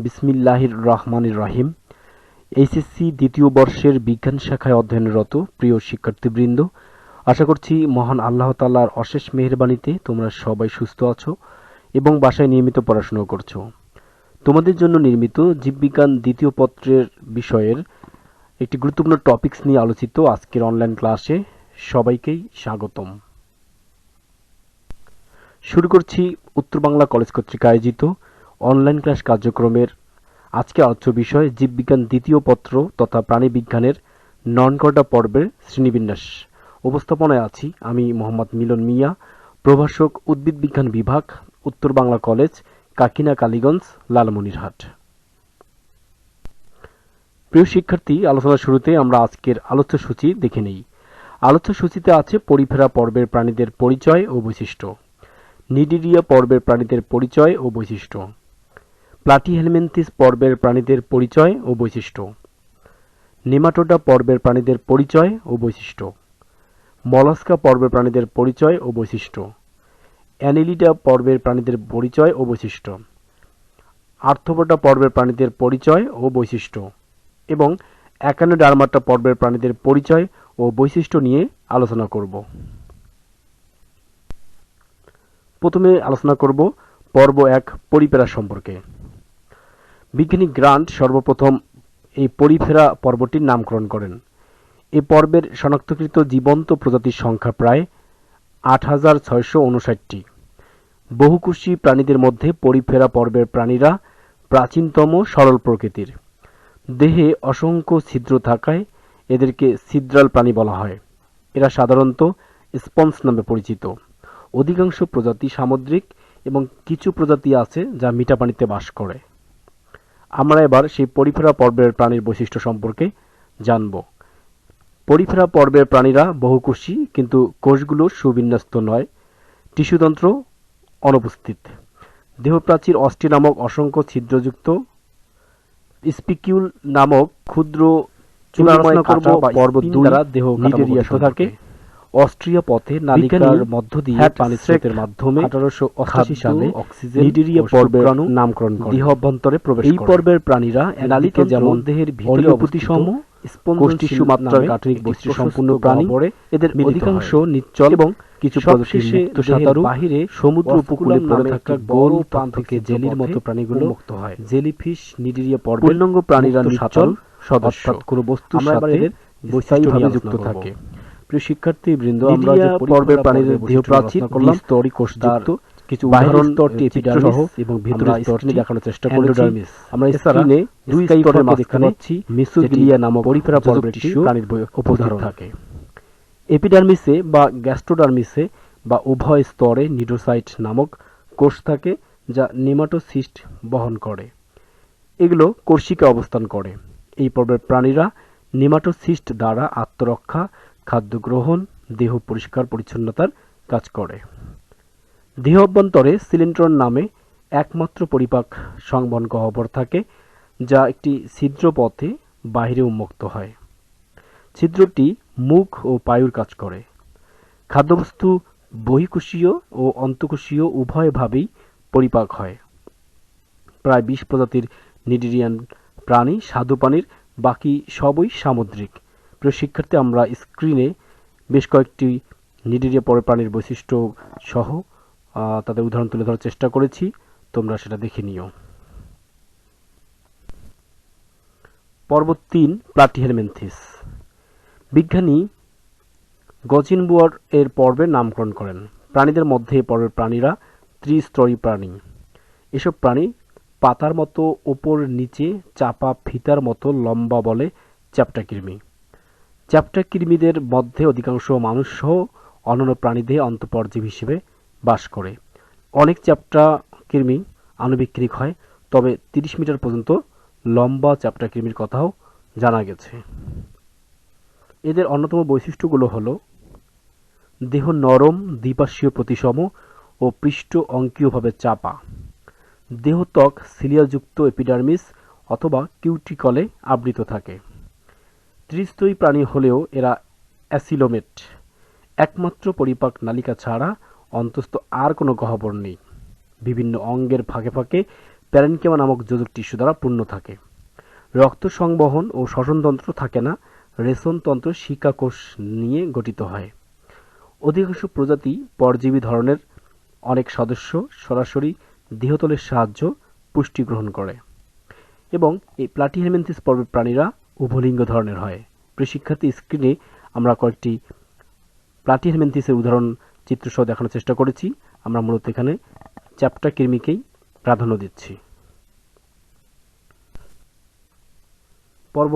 বিসমিল্লাহির রহমানির রহিম। এইচএসসি দ্বিতীয় বর্ষের বিজ্ঞান শাখায় অধ্যয়নরত প্রিয় শিক্ষার্থীবৃন্দ, আশা করছি মহান আল্লাহ তাআলার অশেষ মেহেরবানিতে তোমরা সবাই সুস্থ আছো এবং বাসায় নিয়মিত পড়াশোনা করছো। তোমাদের জন্য নির্মিত জীববিজ্ঞান দ্বিতীয় পত্রের বিষয়ের একটি গুরুত্বপূর্ণ টপিকস নিয়ে আলোচিত আজকের অনলাইন ক্লাসে সবাইকেই স্বাগতম। শুরু করছি উত্তর বাংলা কলেজ কর্তৃক আয়োজিত অনলাইন ক্লাস কার্যক্রমের আজকে আলোচ্য বিষয় জীববিজ্ঞান দ্বিতীয় পত্র তথা প্রাণীবিজ্ঞানের নন-কটা পর্বের শ্রেণীবিন্যাস। উপস্থাপনায় আছি আমি মোহাম্মদ মিলন মিয়া, প্রভাষক উদ্ভিদ বিজ্ঞান বিভাগ, উত্তর বাংলা কলেজ, কাকিনা কালীগঞ্জ, লালমনিরহাট। প্রিয় শিক্ষার্থী, আলোচনার শুরুতে আমরা আজকের আলোচ্য সূচি দেখে নেই। আলোচ্য সূচিতে আছে পরিফেরা পর্বের প্রাণীদের পরিচয় ও বৈশিষ্ট্য, নিডিরিয়া পর্বের প্রাণীদের পরিচয় ও বৈশিষ্ট্য, প্লাটিহেলমিনথিস পর্বের প্রাণীদের পরিচয় ও বৈশিষ্ট্য, নেমাটোডা পর্বের প্রাণীদের পরিচয় ও বৈশিষ্ট্য, মলাস্কা পর্বের প্রাণীদের পরিচয় ও বৈশিষ্ট্য, অ্যানেলিডা পর্বের প্রাণীদের পরিচয় ও বৈশিষ্ট্য, আর্থ্রোপোডা পর্বের প্রাণীদের পরিচয় ও বৈশিষ্ট্য এবং অ্যাকানোডার্মাটা পর্বের প্রাণীদের পরিচয় ও বৈশিষ্ট্য নিয়ে আলোচনা করব। প্রথমে আলোচনা করব পর্ব 1 পরিফেরা সম্পর্কে। বিজ্ঞানী গ্রান্ট সর্বপ্রথম এই পরিফেরা পর্বটির নামকরণ করেন। এ পর্বের শনাক্তকৃত জীবন্ত প্রজাতির সংখ্যা প্রায় ৮৬৫৯টি। বহুকোষী প্রাণীদের মধ্যে পরিফেরা পর্বের প্রাণীরা প্রাচীনতম সরল প্রকৃতির। দেহে অসংখ্য ছিদ্র থাকায় এদেরকে ছিদ্রাল প্রাণী বলা হয়। এরা সাধারণত স্পঞ্জ নামে পরিচিত। অধিকাংশ প্রজাতি সামুদ্রিক এবং কিছু প্রজাতি আছে যা মিঠা পানিতে বাস করে। আমরা এবার সেই পরিফেরা পর্বের প্রাণীর বৈশিষ্ট্য সম্পর্কে জানব। পরিফেরা পর্বের প্রাণীরা বহুকোষী, কিন্তু কোষগুলো সুবিন্যস্ত নয়। টিস্যুতন্ত্র অনুপস্থিত। দেহপ্রাচীর অস্থি নামক অসংখ্য ছিদ্রযুক্ত স্পিকিউল নামক ক্ষুদ্র চুলাময় কাটা বা পর্ব 2 দ্বারা দেহ নিডেরিয়া থাকে। অস্ট্রিয়া পথে নালিকার মধ্য দিয়ে পানিস্রোতের মাধ্যমে 1888 সালে নিডেরিয়া পর্বের নামকরণ করে দেহ অভ্যন্তরে প্রবেশ করে। এই পর্বের প্রাণীরা নালিকা যেমন দেহের ভিতরে প্রতিসম স্পঞ্জ টিস্যু মাত্রার গাঠনিক বৈশিষ্ট্য সম্পূর্ণ প্রাণী। এদের অধিকাংশ নিশ্চল এবং কিছু প্রজাতি মুক্ত সাঁতারু। বাহিরে সমুদ্র উপকূলে পড়ে থাকা গোল প্রান্তকে জেলির মতো প্রাণীগুলো মুক্ত হয়। জেলিফিশ নিডেরিয়া পর্বের পূর্ণাঙ্গ প্রাণীরা নিশ্চল সদস্য, অর্থাৎ কোনো বস্তুর সাথে বৈশিষ্ট্যভাবে যুক্ত থাকে। প্রিয় শিক্ষার্থীবৃন্দ, আমরা যে পর্বের প্রাণীদের দেহপ্রাচীর দ্বি-স্তরী কোষযুক্ত, কিছু উদাহরণ চিত্রসহ এবং ভিতরের স্তরটি দেখানোর চেষ্টা করেছি। আমরা স্ক্রিনে দুই স্তরের মাঝখানে মেসোগ্লিয়া নামক পরিফেরা পর্বের টিস্যু প্রাণীর উদাহরণ থাকে। এপিডার্মিসে বা গ্যাস্ট্রোডার্মিসে বা উভয় স্তরে নিডোসাইট নামক কোষ থাকে যা নেমাটোসিস্ট বহন করে। এগুলো কোষিকা অবস্থান করে। এই পর্বের প্রাণীরা নেমাটোসিস্ট দ্বারা আত্মরক্ষা, খাদ্য গ্রহণ, দেহ পরিষ্কার পরিচ্ছন্নতার কাজ করে। দেহ অভ্যন্তরে সিলিন্ড্রন নামে একমাত্র পরিপাক সংবহন গহ্বর থাকে, যা একটি ছিদ্র পথে বাহিরে উন্মুক্ত হয়। ছিদ্রটি মুখ ও পায়ুর কাজ করে। খাদ্যবস্তু বহিঃকোষীয় ও অন্তঃকোষীয় উভয়ভাবেই পরিপাক হয়। প্রায় 20 প্রজাতির নিডেরিয়ান প্রাণী স্বাদু পানির, বাকি সবই সামুদ্রিক। প্রিয় শিক্ষার্থী, আমরা স্ক্রিনে বেশ কয়েকটি নিডেরিয়া পর্বের প্রাণীর বৈশিষ্ট্য সহ তাদের উদাহরণ তুলে ধরার চেষ্টা করেছি, তোমরা সেটা দেখে নিও। পর্ব 3 প্লাটিহেলমিনথিস। বিজ্ঞানী গজিনবুয়ার এর পর্বের নামকরণ করেন। প্রাণীদের মধ্যে এই পর্বের প্রাণীরা ত্রিস্তরী প্রাণী। এসব প্রাণী পাতার মতো ওপর নিচে চাপা ফিতার মতো লম্বা বলে চ্যাপ্টা কৃমি। চ্যাপ্টা কৃমিদের মধ্যে অধিকাংশ মানুষ সহ অন্যান্য প্রাণীদেহে অন্তঃপরজীবী হিসেবে বাস করে। অনেক চ্যাপ্টা কৃমি আনুবিক্রিক হয়, তবে 30 মিটার পর্যন্ত লম্বা চ্যাপ্টা কৃমির কথাও জানা গেছে। এদের অন্যতম বৈশিষ্ট্যগুলো হলো দেহ নরম, দ্বিপার্শ্বীয় প্রতিসম ও পৃষ্ঠ অঙ্কীয়ভাবে চাপা। দেহত্বক সিলিয়াযুক্ত এপিডার্মিস অথবা কিউটিকলে আবৃত থাকে। ত্রিস্তরী প্রাণী হলেও এরা অ্যাসিলোমেট। একমাত্র পরিপাক নালিকা ছাড়া অন্তস্থ আর কোনো গহ্বর নেই। বিভিন্ন অঙ্গের ফাঁকে ফাঁকে প্যারেনকিমা নামক যোজক টিস্যু দ্বারা পূর্ণ থাকে। রক্ত সংবহন ও শ্বসনতন্ত্র থাকে না, রেচনতন্ত্র শিকা কোষ নিয়ে গঠিত হয়। অধিকাংশ প্রজাতি পরজীবী ধরনের, অনেক সদস্য সরাসরি দেহতলের সাহায্য পুষ্টি গ্রহণ করে। এবং এই প্লাটিহেলমিনথেস পর্বের প্রাণীরা উভলিঙ্গ ধরনের হয়। প্রিয় শিক্ষার্থী, স্ক্রিনে আমরা কয়েকটি প্লাটিহেলমিনথেসের উদাহরণ চিত্রসহ দেখানোর চেষ্টা করেছি। আমরা মূলত এখানে চ্যাপ্টা কৃমিকেই প্রাধান্য দিচ্ছি। পর্ব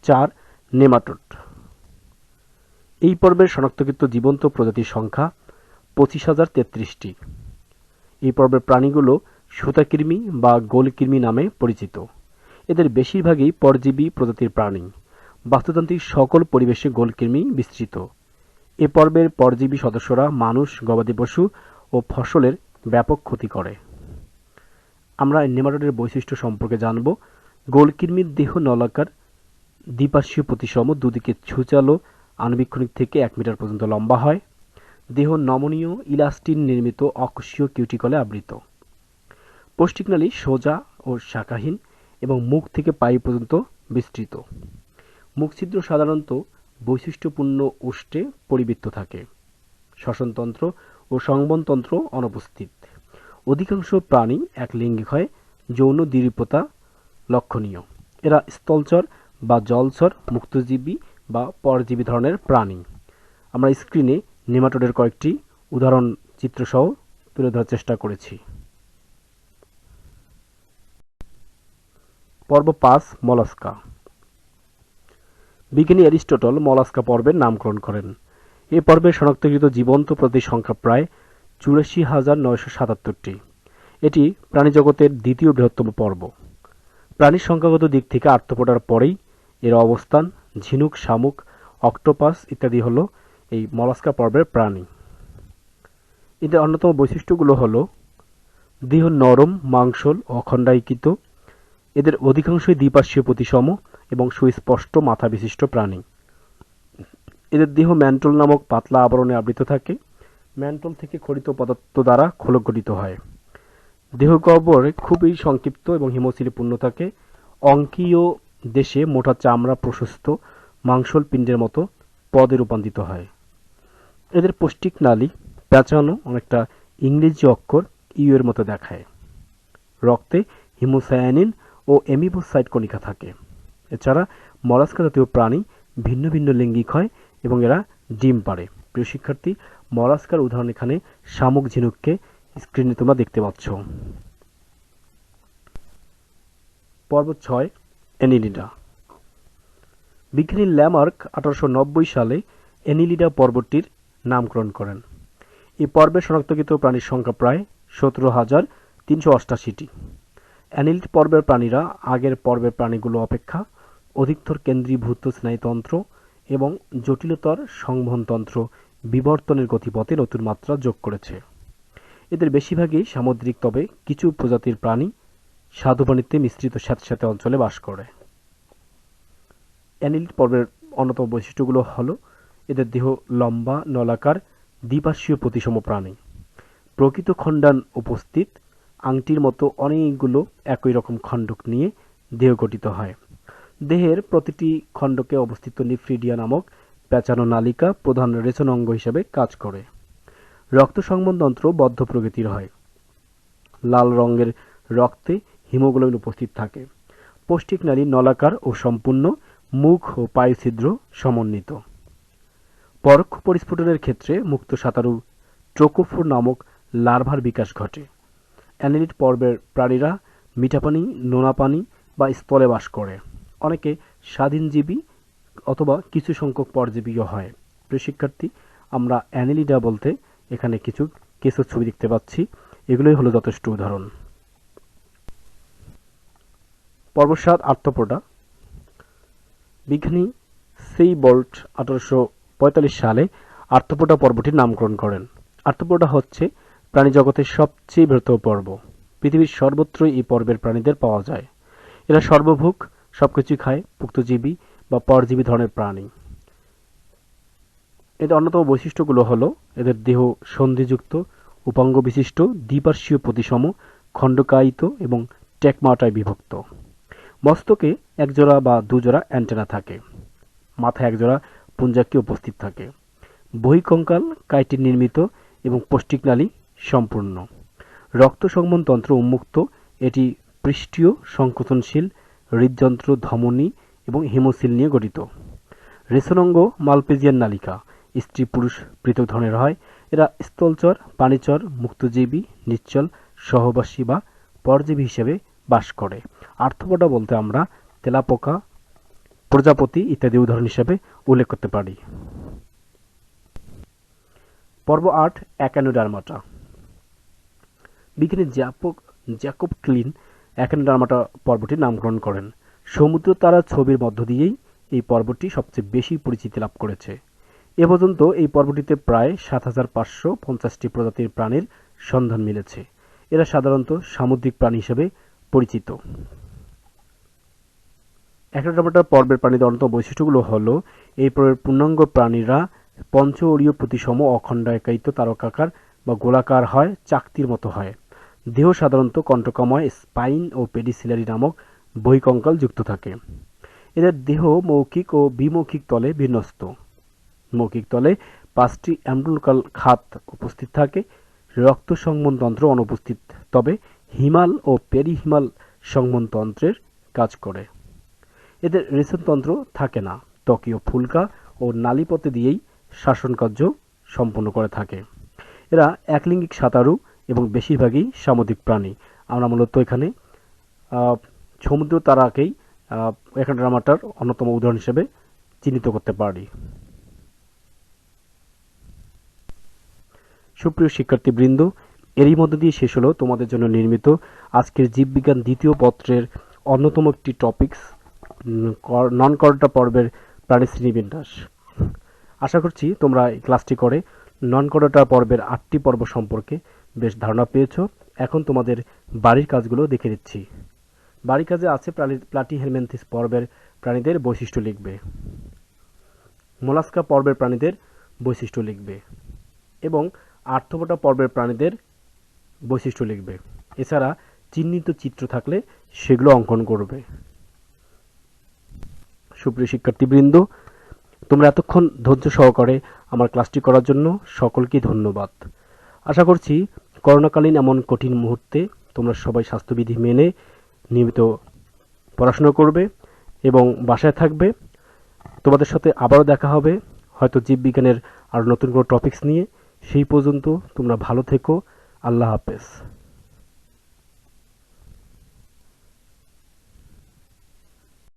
4, নেমাটোড। এই পর্বের শনাক্তকৃত জীবন্ত প্রজাতির সংখ্যা 25,033টি। এই পর্বের প্রাণীগুলো সুতাকৃমি বা গোলকৃমি নামে পরিচিত। এদের বেশিরভাগই পরজীবী প্রজাতির প্রাণী। বাস্তুতান্ত্রিক সকল পরিবেশে গোলকৃমি বিস্তৃত। এ পর্বের পরজীবী সদস্যরা মানুষ, গবাদি পশু ও ফসলের ব্যাপক ক্ষতি করে। আমরা নেমাটোডের বৈশিষ্ট্য সম্পর্কে জানব। গোলকৃমির দেহ নলাকার, দ্বিপার্শ্বীয় প্রতিসম, দুদিকে ছুচালো, আণুবীক্ষণিক থেকে 1 মিটার পর্যন্ত লম্বা হয়। দেহ নমনীয় ইলাস্টিন নির্মিত অকোষীয় কিউটিকলে আবৃত। পৌষ্টিকনালী সোজা ও শাখাহীন এবং মুখ থেকে পাই পর্যন্ত বিস্তৃত। মুখছিদ্র সাধারণত বৈশিষ্ট্যপূর্ণ ওষ্ঠে পরিবৃত্ত থাকে। শ্বসনতন্ত্র ও সংবহনতন্ত্র অনুপস্থিত। অধিকাংশ প্রাণী একলিঙ্গিক হয়। যৌন দ্বিরূপতা লক্ষণীয়। এরা স্থলচর বা জলচর, মুক্তজীবী বা পরজীবী ধরনের প্রাণী। আমরা স্ক্রিনে নেমাটোডের কয়েকটি উদাহরণ চিত্রসহ তুলে ধরার চেষ্টা করেছি। পর্ব 5, মলাস্কা। বিজ্ঞানী অ্যারিস্টটল মলাস্কা পর্বের নামকরণ করেন। এ পর্বে শনাক্তকৃত জীবন্ত প্রজাতির সংখ্যা প্রায় 84,977টি। এটি প্রাণীজগতের দ্বিতীয় বৃহত্তম পর্ব। প্রাণীর সংখ্যাগত দিক থেকে আর্থ্রোপোডার পরেই এর অবস্থান। ঝিনুক, শামুক, অক্টোপাস ইত্যাদি হল এই মলাস্কা পর্বের প্রাণী। এদের অন্যতম বৈশিষ্ট্যগুলো হল দেহ নরম, মাংসল, অখণ্ডায়িত। এদের অধিকাংশই দ্বিপার্শ্বীয় প্রতিসম এবং সুস্পষ্ট মাথা বিশিষ্ট প্রাণী। এদের দেহ ম্যান্টল নামক পাতলা আবরণে আবৃত থাকে। ম্যান্টল থেকে খরিত পদার্থ দ্বারা খোলক গঠিত হয়। দেহগহ্বর খুবই সংক্ষিপ্ত এবং হিমোসিলে পূর্ণ থাকে। অঙ্কীয় দেশে মোটা চামড়া প্রশস্ত মাংসল পিণ্ডের মতো পদে রূপান্তরিত হয়। এদের পৌষ্টিক নালী প্যাঁচানো, অনেকটা ইংরেজি অক্ষর ইউ এর মতো দেখায়। রক্তে হিমোসায়ানিন ও এমিবোসাইট কণিকা থাকে। এছাড়া মলাস্কা জাতীয় প্রাণী ভিন্ন ভিন্ন লিঙ্গিক হয় এবং এরা ডিম পাড়ে। প্রিয় শিক্ষার্থী, মলাস্কার উদাহরণ এখানে শামুক, ঝিনুককে স্ক্রিনে তোমরা দেখতে পাচ্ছ। পর্ব 6, অ্যানিলিডা। বিজ্ঞানী ল্যামার্ক 1890 সালে অ্যানিলিডা পর্বটির নামকরণ করেন। এই পর্বে শনাক্তকৃত প্রাণীর সংখ্যা প্রায় 17,388টি। অ্যানিলিড পর্বের প্রাণীরা আগের পর্বের প্রাণীগুলো অপেক্ষা অধিকতর কেন্দ্রীভূত স্নায়ুতন্ত্র এবং জটিলতর সংবহনতন্ত্র বিবর্তনের গতিপথে নতুন মাত্রা যোগ করেছে। এদের বেশিরভাগই সামুদ্রিক, তবে কিছু প্রজাতির প্রাণী স্বাদুপানিতে মিশ্রিত স্যাঁতস্যাঁতে অঞ্চলে বাস করে। অ্যানিলিড পর্বের অন্যতম বৈশিষ্ট্যগুলো হল এদের দেহ লম্বা, নলাকার, দ্বিপার্শ্বীয় প্রতিসম প্রাণী। প্রকৃত খণ্ডান উপস্থিত। আংটির মতো অনেকগুলো একই রকম খণ্ডক নিয়ে দেহ গঠিত হয়। দেহের প্রতিটি খণ্ডকে অবস্থিত নিফ্রিডিয়া নামক প্যাঁচানো নালিকা প্রধান রেচন অঙ্গ হিসেবে কাজ করে। রক্ত সংবহনতন্ত্র বদ্ধ প্রকৃতির হয়। লাল রঙের রক্তে হিমোগ্লোবিন উপস্থিত থাকে। পৌষ্টিক নালী নলাকার ও সম্পূর্ণ। মুখ ও পায়ুছিদ্র সমন্বিত। পরোক্ষ পরিস্ফুটনের ক্ষেত্রে মুক্ত সাঁতারু ট্রোকোফোর নামক লার্ভার বিকাশ ঘটে। অ্যানিলিড পর্বের প্রাণীরা মিঠা পানি, নোনা পানি বা স্থলে বাস করে। অনেকে স্বাধীনজীবী অথবা কিছু সংখ্যক পরজীবীও হয়। প্রিয় শিক্ষার্থী, আমরা অ্যানিলিডা বলতে এখানে কিছু কেসের ছবি দেখতে পাচ্ছি। এগুলোই হলো যথেষ্ট উদাহরণ। পর্ব 7, আর্থ্রোপোডা। বিজ্ঞানী সেইবোল্ট 1845 সালে আর্থ্রোপোডা পর্বটির নামকরণ করেন। আর্থ্রোপোডা হচ্ছে প্রাণীজগতের সবচেয়ে বৃহত্তম পর্ব। পৃথিবীর সর্বত্রই এই পর্বের প্রাণীদের পাওয়া যায়। এরা সর্বভুক, সবকিছুই খায়, পুক্তজীবী বা পরজীবী ধরনের প্রাণী। এদের অন্যতম বৈশিষ্ট্যগুলো হল এদের দেহ সন্ধিযুক্ত, উপাঙ্গ বিশিষ্ট, দ্বিপার্শ্বীয় প্রতিসম, খণ্ডকায়িত এবং স্টেকমাটায় বিভক্ত। মস্তকে একজোড়া বা দুজোড়া অ্যান্টেনা থাকে। মাথায় একজোড়া পুঞ্জাক্ষী উপস্থিত থাকে। বহিঃকঙ্কাল কাইটিন নির্মিত এবং পৌষ্টিকনালী সম্পূর্ণ। রক্ত সংবহনতন্ত্র উন্মুক্ত। এটি পৃষ্ঠীয়, সংকোচনশীল, হৃদযন্ত্র, ধমনী এবং হিমোসিল নিয়ে গঠিত। রেশনাঙ্গ মালপেজিয়ান নালিকা স্ত্রী পুরুষ পৃথক ধরনের হয়। এরা স্থলচর, পানিচর, মুক্তজীবী, নিশ্চল, সহবাসী বা পরজীবী হিসেবে বাস করে। আর্থ্রোপোডা বলতে আমরা তেলাপোকা, প্রজাপতি ইত্যাদি উদাহরণ হিসেবে উল্লেখ করতে পারি। পর্ব ৮ অ্যাকানোডার্মাটা। বিজ্ঞানী জ্যাকব ক্লিন অ্যাকানোডার্মাটা পর্বটির নামকরণ করেন। সমুদ্র তারা ছবির মধ্য দিয়েই এই পর্বটি সবচেয়ে বেশি পরিচিতি লাভ করেছে। এ পর্যন্ত এই পর্বটিতে প্রায় ৭,৫৫০টি প্রজাতির প্রাণীর সন্ধান মিলেছে। এরা সাধারণত সামুদ্রিক প্রাণী হিসেবে পরিচিত। অ্যাকানোডার্মাটা পর্বের প্রাণীদের অন্যতম বৈশিষ্ট্যগুলো হল এই পর্বের পূর্ণাঙ্গ প্রাণীরা পঞ্চঅরীয় প্রতিসম অখণ্ডায়িত তারকাকার বা গোলাকার হয়, চাকতির মতো হয়। দেহ সাধারণত কণ্টকাময় স্পাইন ও পেডিসিলারি নামক বহিঃকঙ্কাল যুক্ত থাকে। এদের দেহ মৌখিক ও বিমৌখিক তলে বিন্যস্ত। মৌখিক তলে 5টি অ্যাম্বুলিকাল খাত উপস্থিত থাকে। রক্ত সংবহনতন্ত্র অনুপস্থিত, তবে হিমাল ও পেরিহিমাল সংবহনতন্ত্রের কাজ করে। এদের রেচনতন্ত্র থাকে না। ত্বকীয় ফুলকা ও নালীপথে দিয়েই শাসনকার্য সম্পন্ন করে থাকে। এরা একলিঙ্গিক সাঁতারু এবং বেশিরভাগই সামুদ্রিক প্রাণী। আমরা মূলত এখানে সমুদ্র তারাকেই অ্যাকানোডার্মাটার অন্যতম উদাহরণ হিসেবে চিহ্নিত করতে পারি। সুপ্রিয় শিক্ষার্থীবৃন্দ, এরই মধ্য দিয়ে শেষ হলো তোমাদের জন্য নির্মিত আজকের জীববিজ্ঞান দ্বিতীয় পত্রের অন্যতম একটি টপিকস নন করোটা পর্বের প্রাণী শ্রেণীবিন্যাস। আশা করছি তোমরা এই ক্লাসটি করে নন করোটা পর্বের 8টি পর্ব সম্পর্কে বেশ ধারণা পেয়েছো। এখন তোমাদের বাড়ির কাজগুলো দেখে দিচ্ছি। বাড়ির কাজে আছে প্লাটিহেলমিনথেস পর্বের প্রাণীদের বৈশিষ্ট্য লিখবে, মোলাস্কা পর্বের প্রাণীদের বৈশিষ্ট্য লিখবে এবং আর্থ্রোপোডা পর্বের প্রাণীদের বৈশিষ্ট্য লিখবে। এছাড়া চিহ্নিত চিত্র থাকলে সেগুলো অঙ্কন করবে। সুপ্রিয় শিক্ষার্থীবৃন্দ, তোমরা এতক্ষণ ধৈর্য সহকারে আমার ক্লাসটি করার জন্য সকলকে ধন্যবাদ। আশা করছি করোনাকালীন এমন কঠিন মুহূর্তে তোমরা সবাই স্বাস্থ্যবিধি মেনে নিয়মিত পড়াশোনা করবে এবং বাসায় থাকবে। তোমাদের সাথে আবারও দেখা হবে হয়তো জীববিজ্ঞানের আরও নতুন কোনো টপিকস নিয়ে। সেই পর্যন্ত তোমরা ভালো থেকো। আল্লাহ হাফেজ।